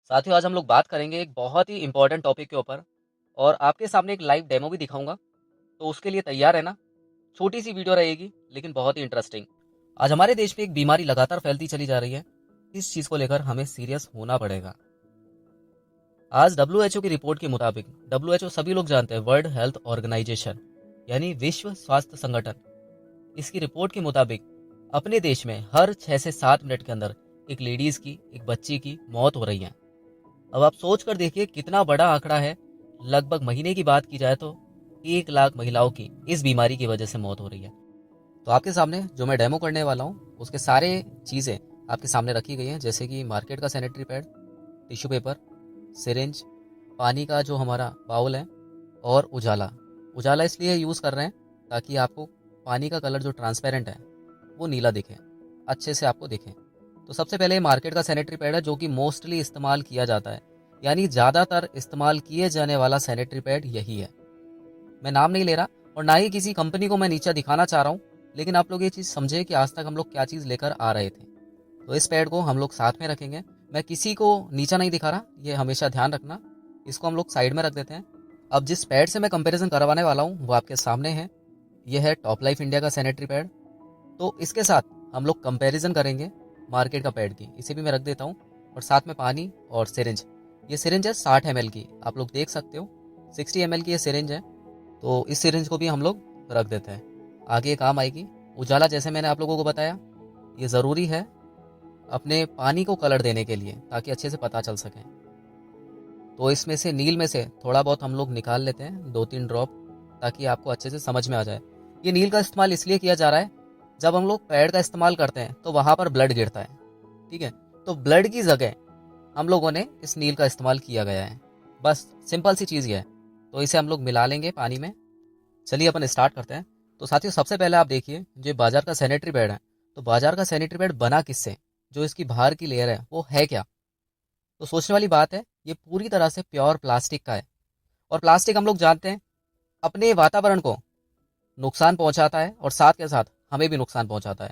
साथियों, आज हम लोग बात करेंगे एक बहुत ही इम्पोर्टेंट टॉपिक के ऊपर और आपके सामने एक लाइव डेमो भी दिखाऊंगा। तो उसके लिए तैयार है ना? छोटी सी वीडियो रहेगी लेकिन बहुत ही इंटरेस्टिंग। आज हमारे देश में एक बीमारी लगातार फैलती चली जा रही है। इस चीज को लेकर हमें सीरियस होना पड़ेगा। आज डब्ल्यूएचओ की रिपोर्ट के मुताबिक, डब्ल्यूएचओ सभी लोग जानते हैं, वर्ल्ड हेल्थ ऑर्गेनाइजेशन यानी विश्व स्वास्थ्य संगठन, इसकी रिपोर्ट के मुताबिक अपने देश में हर 6 से 7 मिनट के अंदर एक लेडीज की, एक बच्ची की मौत हो रही है। अब आप सोच कर देखिए कितना बड़ा आंकड़ा है। लगभग महीने की बात की जाए तो 1 लाख महिलाओं की इस बीमारी की वजह से मौत हो रही है। तो आपके सामने जो मैं डेमो करने वाला हूँ उसके सारे चीज़ें आपके सामने रखी गई हैं, जैसे कि मार्केट का sanitary pad, tissue paper, syringe, पानी का जो हमारा बाउल है और उजाला। उजाला इसलिए यूज़ कर रहे हैं ताकि आपको पानी का कलर जो ट्रांसपेरेंट है वो नीला दिखे, अच्छे से आपको दिखे। तो सबसे पहले मार्केट का सैनिटरी पैड है जो कि मोस्टली इस्तेमाल किया जाता है, यानी ज़्यादातर इस्तेमाल किए जाने वाला सैनिटरी पैड यही है। मैं नाम नहीं ले रहा और ना ही किसी कंपनी को मैं नीचा दिखाना चाह रहा हूँ, लेकिन आप लोग ये चीज़ समझे कि आज तक हम लोग क्या चीज़ लेकर आ रहे थे। तो इस पैड को हम लोग साथ में रखेंगे। मैं किसी को नीचा नहीं दिखा रहा, ये हमेशा ध्यान रखना। इसको हम लोग साइड में रख देते हैं। अब जिस पैड से मैं कंपैरिजन करवाने वाला हूँ वो आपके सामने है। यह है टॉप लाइफ इंडिया का सैनिटरी पैड। तो इसके साथ हम लोग कंपैरिजन करेंगे मार्केट का पैड की। इसे भी मैं रख देता हूँ और साथ में पानी और सिरिंज। ये सिरिंज है 60 ml की, आप लोग देख सकते हो 60 ml की ये सिरिंज है। तो इस सिरिंज को भी हम लोग रख देते हैं, आगे काम आएगी। उजाला जैसे मैंने आप लोगों को बताया, ये ज़रूरी है अपने पानी को कलर देने के लिए ताकि अच्छे से पता चल सके। तो इसमें से नील में से थोड़ा बहुत हम लोग निकाल लेते हैं, 2-3 ड्रॉप, ताकि आपको अच्छे से समझ में आ जाए। ये नील का इस्तेमाल इसलिए किया जा रहा है, जब हम लोग पैड का इस्तेमाल करते हैं तो वहाँ पर ब्लड गिरता है, ठीक है। तो ब्लड की जगह हम लोगों ने इस नील का इस्तेमाल किया गया है। बस सिंपल सी चीज़ ये है। तो इसे हम लोग मिला लेंगे पानी में। चलिए अपन स्टार्ट करते हैं। तो साथियों, सबसे पहले आप देखिए जो बाजार का सैनिटरी पैड है, तो बाजार का सैनिटरी पैड बना किससे, जो इसकी बाहर की लेयर है वो है क्या? तो सोचने वाली बात है, ये पूरी तरह से प्योर प्लास्टिक का है। और प्लास्टिक हम लोग जानते हैं अपने वातावरण को नुकसान पहुंचाता है और साथ के साथ हमें भी नुकसान पहुंचाता है।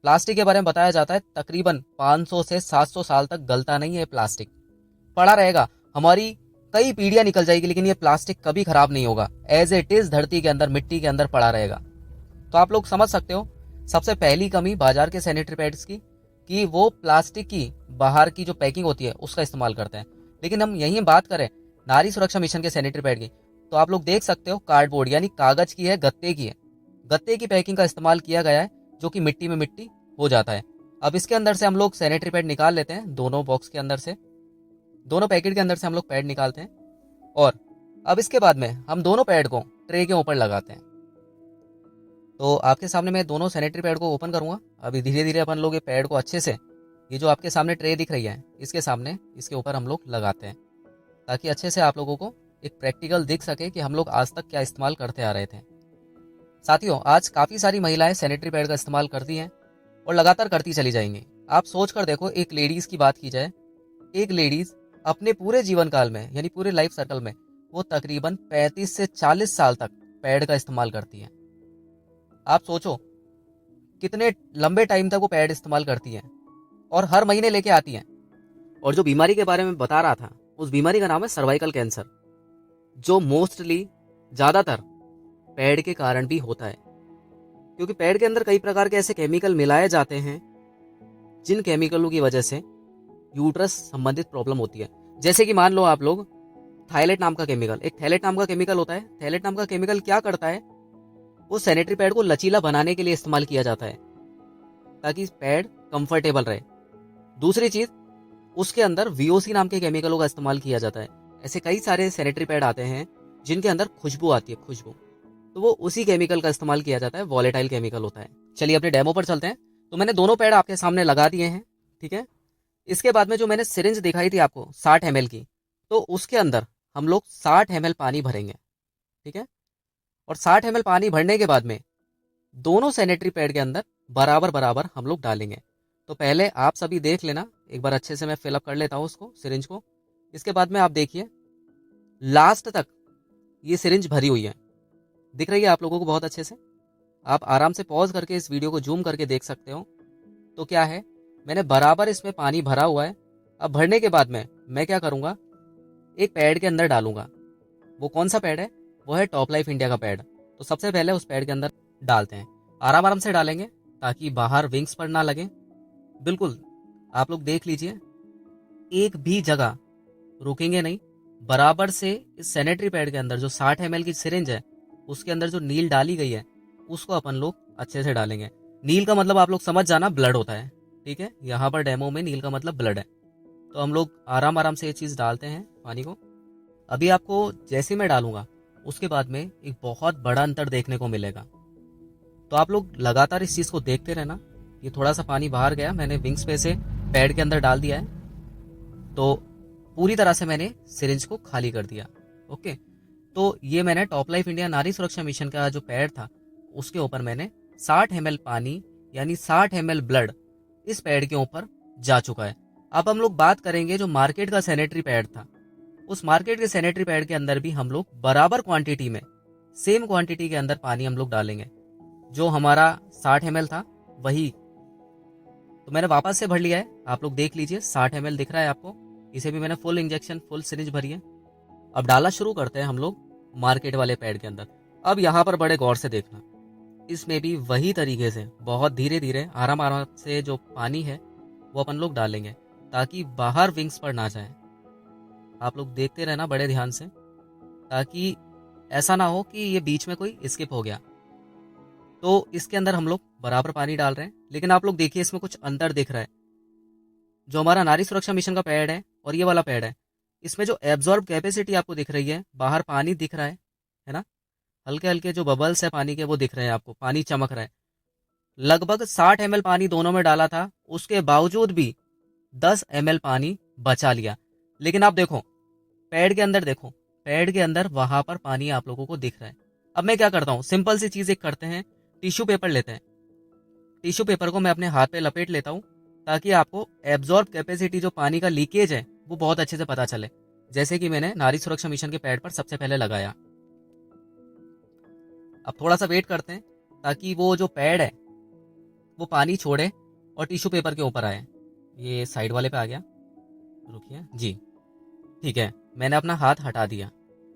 प्लास्टिक के बारे में बताया जाता है तकरीबन 500 से 700 साल तक गलता नहीं है। प्लास्टिक पड़ा रहेगा, हमारी कई पीढ़ियां निकल जाएगी, लेकिन ये प्लास्टिक कभी खराब नहीं होगा। एज इट इज धरती के अंदर, मिट्टी के अंदर पड़ा रहेगा। तो आप लोग समझ सकते हो सबसे पहली कमी बाजार के सैनिटरी पैड्स की, कि वो प्लास्टिक की बाहर की जो पैकिंग होती है उसका इस्तेमाल करते हैं। लेकिन हम यही बात करें नारी सुरक्षा मिशन के सैनिटरी पैड की, तो आप लोग देख सकते हो कार्डबोर्ड यानी कागज की है, गत्ते की है। गत्ते की पैकिंग का इस्तेमाल किया गया है, जो कि मिट्टी में मिट्टी हो जाता है। अब इसके अंदर से हम लोग सैनिटरी पैड निकाल लेते हैं, दोनों बॉक्स के अंदर से, दोनों पैकेट के अंदर से हम लोग पैड निकालते हैं। और अब इसके बाद में हम दोनों पैड को ट्रे के ऊपर लगाते हैं। तो आपके सामने मैं दोनों सैनिटरी पैड को ओपन करूंगा। अभी धीरे धीरे अपन लोग ये पैड को अच्छे से, ये जो आपके सामने ट्रे दिख रही है इसके सामने, इसके ऊपर हम लोग लगाते हैं, ताकि अच्छे से आप लोगों को एक प्रैक्टिकल दिख सके कि हम लोग आज तक क्या इस्तेमाल करते आ रहे थे। साथियों, आज काफ़ी सारी महिलाएं सैनिटरी पैड का इस्तेमाल करती हैं और लगातार करती चली जाएंगी। आप सोच कर देखो, एक लेडीज़ की बात की जाए, एक लेडीज़ अपने पूरे जीवन काल में यानी पूरे लाइफ सर्कल में वो तकरीबन 35 से 40 साल तक पैड का इस्तेमाल करती है। आप सोचो कितने लंबे टाइम तक वो पैड इस्तेमाल करती हैं और हर महीने लेके आती हैं। और जो बीमारी के बारे में बता रहा था, उस बीमारी का नाम है सर्वाइकल कैंसर, जो मोस्टली ज़्यादातर पैड के कारण भी होता है। क्योंकि पैड के अंदर कई प्रकार के ऐसे केमिकल मिलाए जाते हैं जिन केमिकलों की वजह से यूट्रस संबंधित प्रॉब्लम होती है। जैसे कि मान लो आप लोग थायलेट नाम का केमिकल, एक थैलेट नाम का केमिकल होता है। थैलेट नाम का केमिकल क्या करता है, वो सैनिटरी पैड को लचीला बनाने के लिए इस्तेमाल किया जाता है ताकि पैड कंफर्टेबल रहे। दूसरी चीज, उसके अंदर वीओसी नाम के केमिकलों का इस्तेमाल किया जाता है। ऐसे कई सारे सैनिटरी पैड आते हैं जिनके अंदर खुशबू आती है, खुशबू, तो वो उसी केमिकल का इस्तेमाल किया जाता है, वॉलेटाइल केमिकल होता है। चलिए अपने डेमो पर चलते हैं। तो मैंने दोनों पैड आपके सामने लगा दिए हैं, ठीक है। इसके बाद में जो मैंने सिरिंज दिखाई थी आपको 60 ml की, तो उसके अंदर हम लोग 60 ml पानी भरेंगे, ठीक है। और 60 ml पानी भरने के बाद में दोनों सैनिटरी पैड के अंदर बराबर बराबर हम लोग डालेंगे। तो पहले आप सभी देख लेना, एक बार अच्छे से मैं फिलअप कर लेता हूँ उसको, सिरिंज को। इसके बाद में आप देखिए लास्ट तक ये सिरिंज भरी हुई है, दिख रही है आप लोगों को बहुत अच्छे से। आप आराम से पॉज करके इस वीडियो को जूम करके देख सकते हो। तो क्या है, मैंने बराबर इसमें पानी भरा हुआ है। अब भरने के बाद में मैं क्या करूँगा, एक पैड के अंदर डालूंगा। वो कौन सा पैड है? वो है टॉप लाइफ इंडिया का पैड। तो सबसे पहले उस पैड के अंदर डालते हैं, आराम आराम से डालेंगे ताकि बाहर विंग्स पर ना लगे। बिल्कुल आप लोग देख लीजिए, एक भी जगह रुकेंगे नहीं। बराबर से इस सैनिटरी पैड के अंदर जो 60 ml की सिरिंज है, उसके अंदर जो नील डाली गई है उसको अपन लोग अच्छे से डालेंगे। नील का मतलब आप लोग समझ जाना, ब्लड होता है। ठीक है, यहाँ पर डेमो में नील का मतलब ब्लड है। तो हम लोग आराम आराम से ये चीज़ डालते हैं पानी को। अभी आपको जैसे मैं डालूंगा उसके बाद में एक बहुत बड़ा अंतर देखने को मिलेगा। तो आप लोग लगातार इस चीज़ को देखते रहना। ये थोड़ा सा पानी बाहर गया, मैंने विंग्स पे से पैड के अंदर डाल दिया है, तो पूरी तरह से मैंने सिरिंज को खाली कर दिया। ओके, तो ये मैंने टॉप लाइफ इंडिया नारी सुरक्षा मिशन का जो पैड था उसके ऊपर मैंने 60 ml पानी यानी 60 ml ब्लड इस पैड के ऊपर जा चुका है। अब हम लोग बात करेंगे जो मार्केट का सैनिटरी पैड था, उस मार्केट के सैनिटरी पैड के अंदर भी हम लोग बराबर क्वांटिटी में, सेम क्वांटिटी के अंदर पानी हम लोग डालेंगे। जो हमारा 60 ml था वही, तो मैंने वापस से भर लिया है। आप लोग देख लीजिए 60 ml दिख रहा है आपको। इसे भी मैंने फुल इंजेक्शन, फुल सिरिंज भरी है। अब डालना शुरू करते हैं हम लोग मार्केट वाले पैड के अंदर। अब यहाँ पर बड़े गौर से देखना, इसमें भी वही तरीके से बहुत धीरे धीरे आराम आराम से जो पानी है वो अपन लोग डालेंगे ताकि बाहर विंग्स पर ना जाए। आप लोग देखते रहना बड़े ध्यान से, ताकि ऐसा ना हो कि ये बीच में कोई स्किप हो गया। तो इसके अंदर हम लोग बराबर पानी डाल रहे हैं, लेकिन आप लोग देखिए इसमें कुछ अंतर दिख रहा है। जो हमारा नारी सुरक्षा मिशन का पैड है और ये वाला पैड है, इसमें जो एब्जॉर्ब कैपेसिटी आपको दिख रही है, बाहर पानी दिख रहा है ना, हल्के हल्के जो बबल्स है पानी के वो दिख रहे हैं आपको, पानी चमक रहा है। लगभग 60 ml पानी दोनों में डाला था, उसके बावजूद भी 10 ml पानी बचा लिया। लेकिन आप देखो पैड के अंदर, देखो पैड के अंदर वहां पर पानी आप लोगों को दिख रहा है। अब मैं क्या करता हूँ, सिंपल सी चीज एक करते हैं, टिश्यू पेपर लेते हैं। टिश्यू पेपर को मैं अपने हाथ पे लपेट लेता हूँ ताकि आपको एब्जॉर्ब कैपेसिटी, जो पानी का लीकेज है, वो बहुत अच्छे से पता चले। जैसे कि मैंने नारी सुरक्षा मिशन के पैड पर सबसे पहले लगाया। अब थोड़ा सा वेट करते हैं ताकि वो जो पैड है वो पानी छोड़े और टिश्यू पेपर के ऊपर आए। ये साइड वाले पे आ गया, रुकिए जी, ठीक है, मैंने अपना हाथ हटा दिया।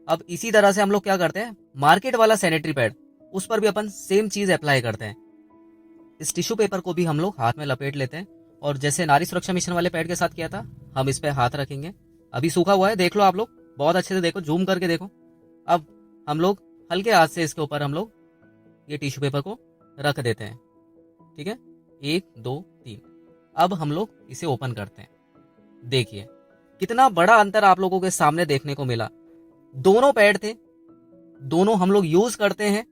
अब इसी तरह से हम लोग क्या करते हैं, मार्केट वाला सैनिटरी पैड, उस पर भी अपन सेम चीज अप्लाई करते हैं। इस टिश्यू पेपर को भी हम लोग हाथ में लपेट लेते हैं और जैसे नारी सुरक्षा मिशन वाले पैड के साथ किया था, हम इस पे हाथ रखेंगे। अभी सूखा हुआ है, देख लो आप लोग, बहुत अच्छे से देखो, जूम करके देखो। अब हम लोग हल्के हाथ से इसके ऊपर हम लोग ये टिश्यू पेपर को रख देते हैं। ठीक है, 1 2 3। अब हम लोग इसे ओपन करते हैं। देखिए कितना बड़ा अंतर आप लोगों के सामने देखने को मिला। दोनों पैड थे, दोनों हम लोग यूज करते हैं,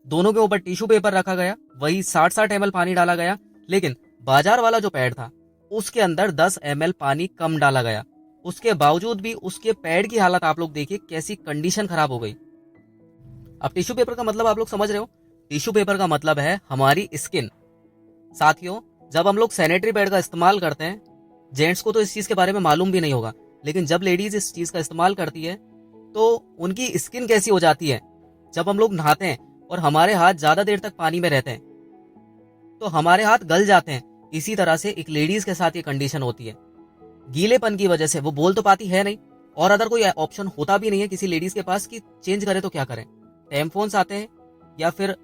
दोनों के ऊपर टिश्यू पेपर रखा गया, वही 60 ml पानी डाला गया। लेकिन बाजार वाला जो पैड था उसके अंदर 10 ml पानी कम डाला गया। उसके बावजूद भी उसके पैड की हालत आप लोग देखिए, कैसी कंडीशन खराब हो गई। अब टिश्यू पेपर का मतलब आप लोग समझ रहे हो, टिश्यू पेपर का मतलब है हमारी स्किन। साथियों, जब हम लोग सैनिटरी पैड का इस्तेमाल करते हैं, जेंट्स को तो इस चीज के बारे में मालूम भी नहीं होगा, लेकिन जब लेडीज इस चीज का इस्तेमाल करती है तो उनकी स्किन कैसी हो जाती है। जब हम लोग नहाते हैं और हमारे हाथ ज्यादा देर तक पानी में रहते हैं तो हमारे हाथ गल जाते हैं। इसी तरह से एक लेडीज के साथ ये कंडीशन होती है। गीलेपन की वजह से वो बोल तो पाती है नहीं, और अदर कोई ऑप्शन होता भी नहीं है किसी लेडीज के पास कि चेंज करे तो क्या करें। टैम्पॉन्स आते हैं या फिर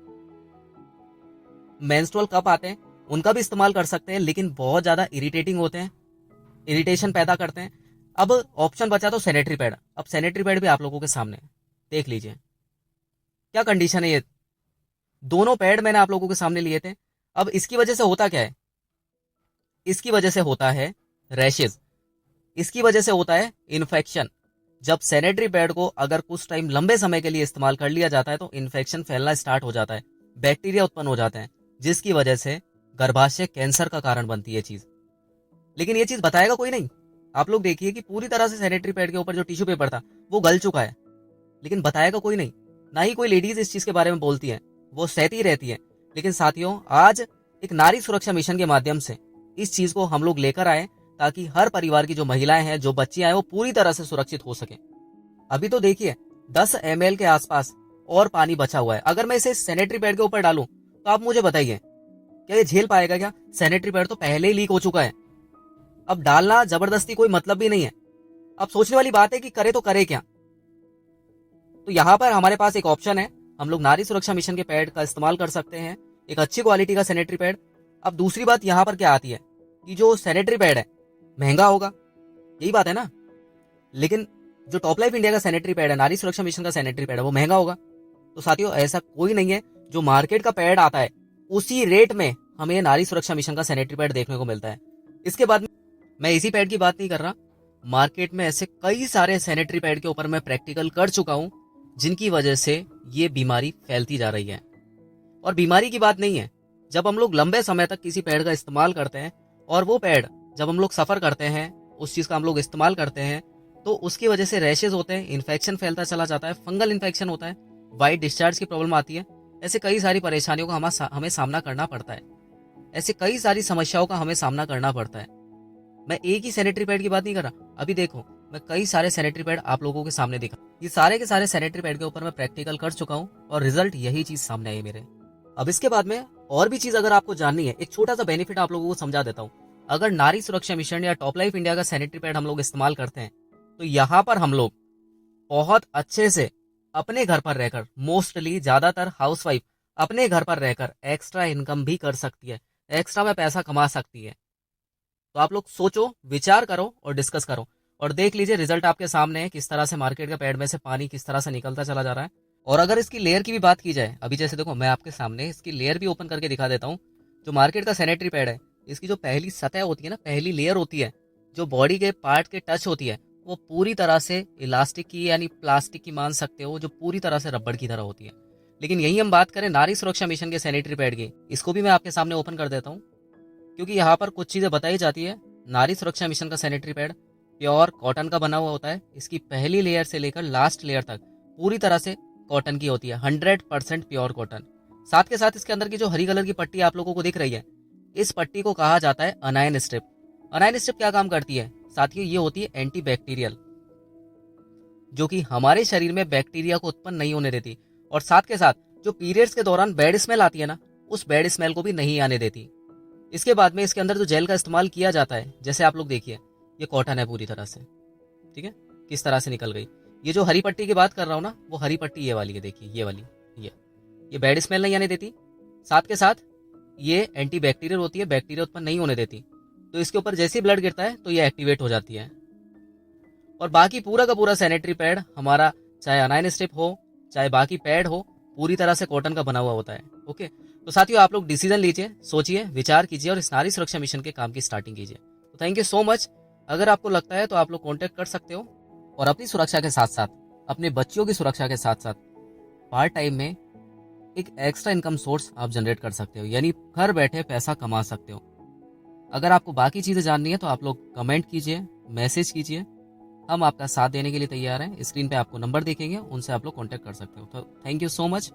मेंस्ट्रुअल कप आते हैं, उनका भी इस्तेमाल कर सकते हैं, लेकिन बहुत ज्यादा इरिटेटिंग होते हैं, इरिटेशन पैदा करते हैं। अब ऑप्शन बचा तो सैनिटरी पैड। अब सैनिटरी पैड भी आप लोगों के सामने देख लीजिए क्या कंडीशन है। ये दोनों पैड मैंने आप लोगों के सामने लिए थे। अब इसकी वजह से होता क्या है, इसकी वजह से होता है रैशेज, इसकी वजह से होता है इन्फेक्शन। जब सैनिटरी पैड को अगर कुछ टाइम लंबे समय के लिए इस्तेमाल कर लिया जाता है तो इन्फेक्शन फैलना स्टार्ट हो जाता है, बैक्टीरिया उत्पन्न हो जाते हैं, जिसकी वजह से गर्भाशय कैंसर का कारण बनती है चीज। लेकिन ये चीज बताएगा कोई नहीं। आप लोग देखिए कि पूरी तरह से सैनिटरी पैड के ऊपर जो टिश्यू पेपर था वो गल चुका है, लेकिन बताएगा कोई नहीं, ना ही कोई लेडीज इस चीज के बारे में बोलती है, वो सहती रहती है। लेकिन साथियों, आज एक नारी सुरक्षा मिशन के माध्यम से इस चीज को हम लोग लेकर आए ताकि हर परिवार की जो महिलाएं हैं, जो बच्चियां हैं, वो पूरी तरह से सुरक्षित हो सके। अभी तो देखिए 10 ml के आसपास और पानी बचा हुआ है। अगर मैं इसे सैनिटरी पैड के ऊपर डालूं तो आप मुझे बताइए क्या ये झेल पाएगा क्या। सैनिटरी पैड तो पहले ही लीक हो चुका है, अब डालना जबरदस्ती कोई मतलब भी नहीं है। अब सोचने वाली बात है कि करे तो करे क्या। तो यहाँ पर हमारे पास एक ऑप्शन है, हम लोग नारी सुरक्षा मिशन के पैड का इस्तेमाल कर सकते हैं, एक अच्छी क्वालिटी का सैनिटरी पैड। अब दूसरी बात यहाँ पर क्या आती है कि जो सैनिटरी पैड है महंगा होगा, यही बात है ना। लेकिन जो टॉप लाइफ इंडिया का सैनिटरी पैड है, नारी सुरक्षा मिशन का सैनिटरी पैड है, वो महंगा होगा। तो साथियों ऐसा कोई नहीं है, जो मार्केट का पैड आता है उसी रेट में हमें नारी सुरक्षा मिशन का सैनिटरी पैड देखने को मिलता है। इसके बाद मैं इसी पैड की बात नहीं कर रहा, मार्केट में ऐसे कई सारे सैनिटरी पैड के ऊपर मैं प्रैक्टिकल कर चुका हूं, जिनकी वजह से ये बीमारी फैलती जा रही है। और बीमारी की बात नहीं है, जब हम लोग लंबे समय तक किसी पैड का इस्तेमाल करते हैं और वो पैड जब हम लोग सफर करते हैं, उस चीज का हम लोग इस्तेमाल करते हैं, तो उसकी वजह से रैशेज होते हैं, इन्फेक्शन फैलता चला जाता है, फंगल इन्फेक्शन होता है, वाइट डिस्चार्ज की प्रॉब्लम आती है। ऐसे कई सारी परेशानियों का हमें सामना करना पड़ता है, ऐसे कई सारी समस्याओं का हमें सामना करना पड़ता है। मैं एक ही सैनिटरी पैड की बात नहीं कर रहा, अभी देखो मैं कई सारे सैनिटरी पैड आप लोगों के सामने दिखा, ये सारे के सारे सैनिटरी पैड के ऊपर मैं प्रैक्टिकल कर चुका हूँ और रिजल्ट यही चीज सामने आई मेरे। अब इसके बाद में और भी चीज अगर आपको जाननी है, एक छोटा सा बेनिफिट आप लोगों को समझा देता हूँ। अगर नारी सुरक्षा मिशन या टॉप लाइफ इंडिया का सैनिटरी पैड हम लोग इस्तेमाल करते हैं, तो यहाँ पर हम लोग बहुत अच्छे से अपने घर पर रहकर, मोस्टली ज्यादातर हाउसवाइफ अपने घर पर रहकर एक्स्ट्रा इनकम भी कर सकती है, एक्स्ट्रा में पैसा कमा सकती है। तो आप लोग सोचो, विचार करो और डिस्कस करो और देख लीजिए रिजल्ट आपके सामने है, किस तरह से मार्केट का पैड में से पानी किस तरह से निकलता चला जा रहा है। और अगर इसकी लेयर की भी बात की जाए, अभी जैसे देखो मैं आपके सामने इसकी लेयर भी ओपन करके दिखा देता हूँ। जो मार्केट का सैनिटरी पैड है, इसकी जो पहली सतह होती है ना, पहली लेयर होती है, जो बॉडी के पार्ट के टच होती है, वो पूरी तरह से इलास्टिक की यानी प्लास्टिक की मान सकते हो, जो पूरी तरह से रबड़ की तरह होती है। लेकिन यही हम बात करें नारी सुरक्षा मिशन के सैनिटरी पैड की, इसको भी मैं आपके सामने ओपन कर देता हूँ, क्योंकि यहाँ पर कुछ चीजें बताई जाती है। नारी सुरक्षा मिशन का सैनिटरी पैड प्योर कॉटन का बना हुआ होता है, इसकी पहली लेयर से लेकर लास्ट लेयर तक पूरी तरह से कॉटन की होती है, 100% प्योर कॉटन। साथ के साथ इसके अंदर की जो हरी कलर की पट्टी आप लोगों को दिख रही है, इस पट्टी को कहा जाता है अनायन स्ट्रिप। अनायन स्ट्रिप क्या काम करती है साथियों, ये होती है एंटी बैक्टीरियल, जो कि हमारे शरीर में बैक्टीरिया को उत्पन्न नहीं होने देती, और साथ के साथ जो पीरियड्स के दौरान बैड स्मेल आती है ना, उस बैड स्मेल को भी नहीं आने देती। इसके बाद में इसके अंदर जो जेल का इस्तेमाल किया जाता है, जैसे आप लोग देखिए ये कॉटन है पूरी तरह से, ठीक है, किस तरह से निकल गई। ये जो हरी पट्टी की बात कर रहा हूँ ना, वो हरी पट्टी ये वाली है, देखिए ये वाली, ये बैड स्मेल नहीं आने देती। साथ के साथ ये एंटी बैक्टीरियल होती है, बैक्टीरिया उत्पन्न नहीं होने देती। तो इसके ऊपर जैसे ही ब्लड गिरता है तो ये एक्टिवेट हो जाती है। और बाकी पूरा का पूरा सैनिटरी पैड हमारा, चाहे अनायन स्ट्रिप हो चाहे बाकी पैड हो, पूरी तरह से कॉटन का बना हुआ होता है। ओके, तो साथियों आप लोग डिसीजन लीजिए, सोचिए, विचार कीजिए और इस नारी सुरक्षा मिशन के काम की स्टार्टिंग कीजिए। तो थैंक यू सो मच। अगर आपको लगता है तो आप लोग कॉन्टेक्ट कर सकते हो, और अपनी सुरक्षा के साथ साथ अपने बच्चों की सुरक्षा के साथ साथ पार्ट टाइम में एक एक्स्ट्रा इनकम सोर्स आप जनरेट कर सकते हो, यानी घर बैठे पैसा कमा सकते हो। अगर आपको बाकी चीजें जाननी है तो आप लोग कमेंट कीजिए, मैसेज कीजिए, हम आपका साथ देने के लिए तैयार हैं। स्क्रीन पे आपको नंबर दिखेंगे, उनसे आप लोग कॉन्टेक्ट कर सकते हो। तो थैंक यू सो मच।